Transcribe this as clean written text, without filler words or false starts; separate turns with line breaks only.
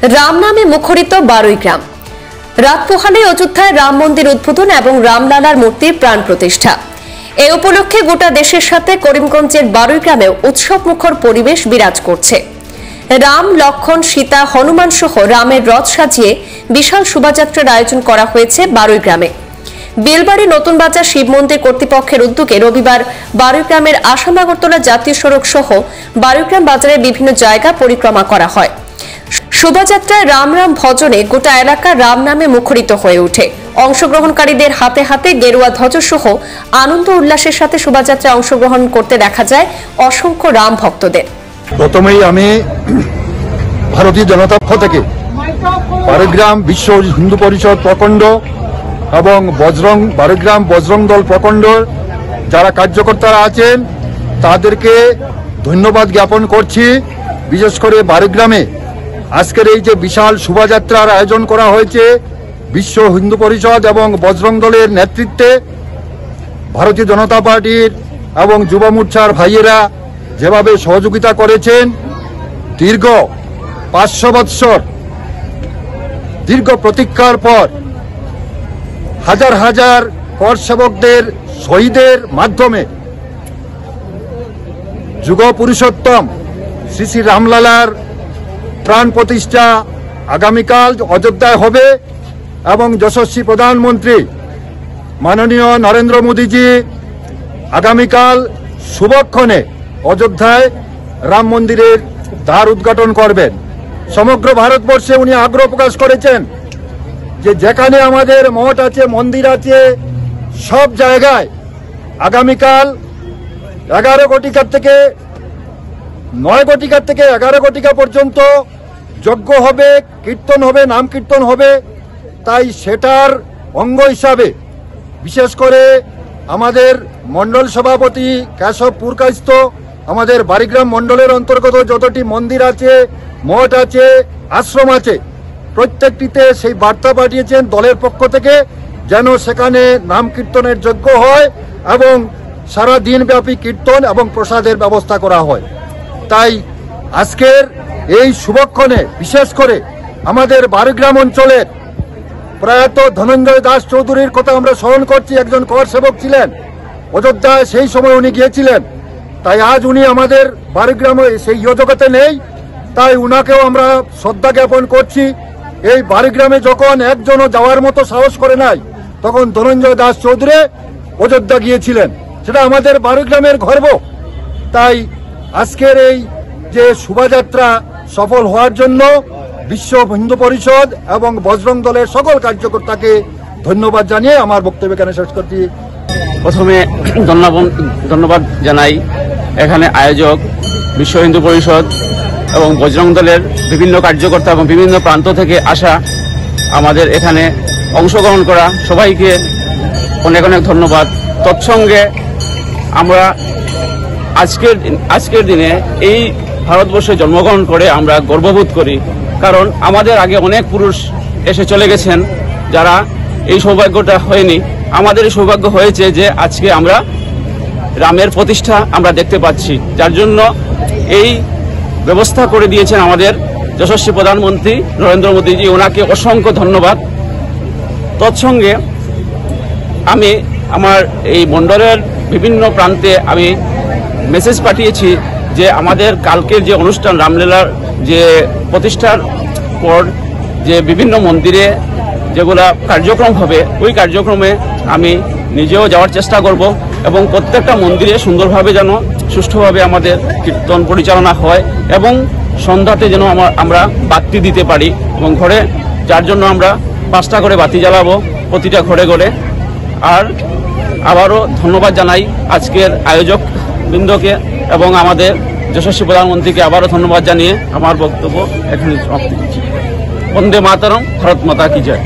রাম নামে মুখরিত বারুইগ্রাম। রাত পোহালে অযোধ্যায় রাম মন্দির উদ্বোধন এবং রামলালার মূর্তির প্রাণ প্রতিষ্ঠা। এ উপলক্ষে গোটা দেশের সাথে করিমগঞ্জের বারুইগ্রামেও উৎসব মুখর পরিবেশ বিরাজ করছে। রাম, লক্ষণ, সীতা, হনুমান সহ রামের রথ সাজিয়ে বিশাল শোভাযাত্রার আয়োজন করা হয়েছে বারুইগ্রামে। বেলবাড়ি নতুন বাজার শিব মন্দির কর্তৃপক্ষের উদ্যোগে রবিবার বারুইগ্রামের আসাম আগরতলা জাতীয় সড়ক সহ বারুইগ্রাম বাজারের বিভিন্ন জায়গা পরিক্রমা করা হয়। শোভাযাত্রায় রাম রাম ভজনে গোটা এলাকা রাম নামে মুখরিত হয়ে ওঠে। অংশগ্রহণকারীদের হাতে হাতে গেরুয়া ধ্বজ সহ আনন্দ উল্লাসের সাথে শোভাযাত্রায় অংশগ্রহণ করতে দেখা যায় অসংখ্য রাম ভক্তদের।
প্রথমেই আমি ভারতীয় জনতা পক্ষ থেকে বারুইগ্রাম বিশ্ব হিন্দু পরিষদ প্রখণ্ড এবং বারুইগ্রাম বজরং দল প্রখণ্ড যারা কার্যকর্তারা আছেন তাদেরকে ধন্যবাদ জ্ঞাপন করছি। বিশেষ করে বারুইগ্রামে আজকের এই যে বিশাল শোভাযাত্রার আয়োজন করা হয়েছে বিশ্ব হিন্দু পরিষদ এবং বজরং দলের নেতৃত্বে ভারতীয় জনতা পার্টির এবং যুব মোর্চার ভাইয়েরা যেভাবে সহযোগিতা করেছেন, দীর্ঘ 500 বৎসর দীর্ঘ প্রতীক্ষার পর হাজার হাজার কর সেবকদের শহীদের মাধ্যমে যুগ পুরুষোত্তম শ্রী শ্রী রামলালার প্রাণ প্রতিষ্ঠা আগামীকাল অযোধ্যায় হবে এবং যশস্বী প্রধানমন্ত্রী মাননীয় নরেন্দ্র মোদীজি আগামীকাল শুভক্ষণে অযোধ্যায় রাম মন্দিরের দ্বার উদ্ঘাটন করবেন। সমগ্র ভারতবর্ষে উনি আগ্রহ প্রকাশ করেছেন যে যেখানে আমাদের মঠ আছে, মন্দির আছে, সব জায়গায় আগামীকাল 11 ঘটিকা থেকে 9 ঘটিকা থেকে 11 ঘটিকা পর্যন্ত যজ্ঞ হবে, কীর্তন হবে, নাম কীর্তন হবে। তাই সেটার অঙ্গ হিসাবে বিশেষ করে আমাদের মণ্ডল সভাপতি কেশব পুরকাইস্ত আমাদের বারুইগ্রাম মণ্ডলের অন্তর্গত যতটি মন্দির আছে, মঠ আছে, আশ্রম আছে, প্রত্যেকটিতে সেই বার্তা পাঠিয়েছেন দলের পক্ষ থেকে যেন সেখানে নাম কীর্তনের যজ্ঞ হয় এবং সারা দিনব্যাপী কীর্তন এবং প্রসাদের ব্যবস্থা করা হয়। তাই আজকের এই শুভক্ষণে বিশেষ করে আমাদের বারুইগ্রাম অঞ্চলের প্রয়াত ধনঞ্জয় দাস চৌধুরীর কথা আমরা স্মরণ করছি। একজন কর সেবক ছিলেন, অযোধ্যায় সেই সময় উনি গিয়েছিলেন। তাই আজ উনি আমাদের বারুইগ্রামে সেই জগতে নেই, তাই উনাকেও আমরা শ্রদ্ধা জ্ঞাপন করছি। এই বারুইগ্রামে যখন একজনও যাওয়ার মতো সাহস করে নাই তখন ধনঞ্জয় দাস চৌধুরী অযোধ্যা গিয়েছিলেন, সেটা আমাদের বারুইগ্রামের গর্ব। তাই আজকের এই যে শোভাযাত্রা সফল হওয়ার জন্য বিশ্ব হিন্দু পরিষদ এবং বজরং দলের সকল কার্যকর্তাকে ধন্যবাদ জানিয়ে আমার বক্তব্য এখানে শেষ করছি।
প্রথমে ধন্যবাদ জানাই এখানে আয়োজক বিশ্ব হিন্দু পরিষদ এবং বজরং দলের বিভিন্ন কার্যকর্তা এবং বিভিন্ন প্রান্ত থেকে আসা আমাদের এখানে অংশগ্রহণ করা সবাইকে অনেক অনেক ধন্যবাদ। তৎসঙ্গে আমরা আজকের দিনে এই ভারতবর্ষে জন্মগ্রহণ করে আমরা গর্ববোধ করি, কারণ আমাদের আগে অনেক পুরুষ এসে চলে গেছেন যারা এই সৌভাগ্যটা হয়নি। আমাদের এই সৌভাগ্য হয়েছে যে আজকে আমরা রামের প্রতিষ্ঠা আমরা দেখতে পাচ্ছি, যার জন্য এই ব্যবস্থা করে দিয়েছেন আমাদের যশস্বী প্রধানমন্ত্রী নরেন্দ্র মোদীজি, ওনাকে অসংখ্য ধন্যবাদ। তৎসঙ্গে আমি আমার এই মণ্ডলের বিভিন্ন প্রান্তে আমি মেসেজ পাঠিয়েছি যে আমাদের কালকের যে অনুষ্ঠান রামলীলার যে প্রতিষ্ঠার পর যে বিভিন্ন মন্দিরে যেগুলা কার্যক্রম হবে ওই কার্যক্রমে আমি নিজেও যাওয়ার চেষ্টা করব এবং প্রত্যেকটা মন্দিরে সুন্দরভাবে যেন সুষ্ঠুভাবে আমাদের কীর্তন পরিচালনা হয় এবং সন্ধ্যাতে যেন আমরা বাতি দিতে পারি এবং ঘরে, যার জন্য আমরা 5টা করে বাতি জ্বালাবো প্রতিটা ঘরে ঘরে। আর আবারও ধন্যবাদ জানাই আজকের আয়োজক বৃন্দকে এবং আমাদের যশস্বী প্রধানমন্ত্রীকে আবারও ধন্যবাদ জানিয়ে আমার বক্তব্য এখানে সমাপ্তি করছি। বন্দে মাতরম, ভারত মাতা কি জয়।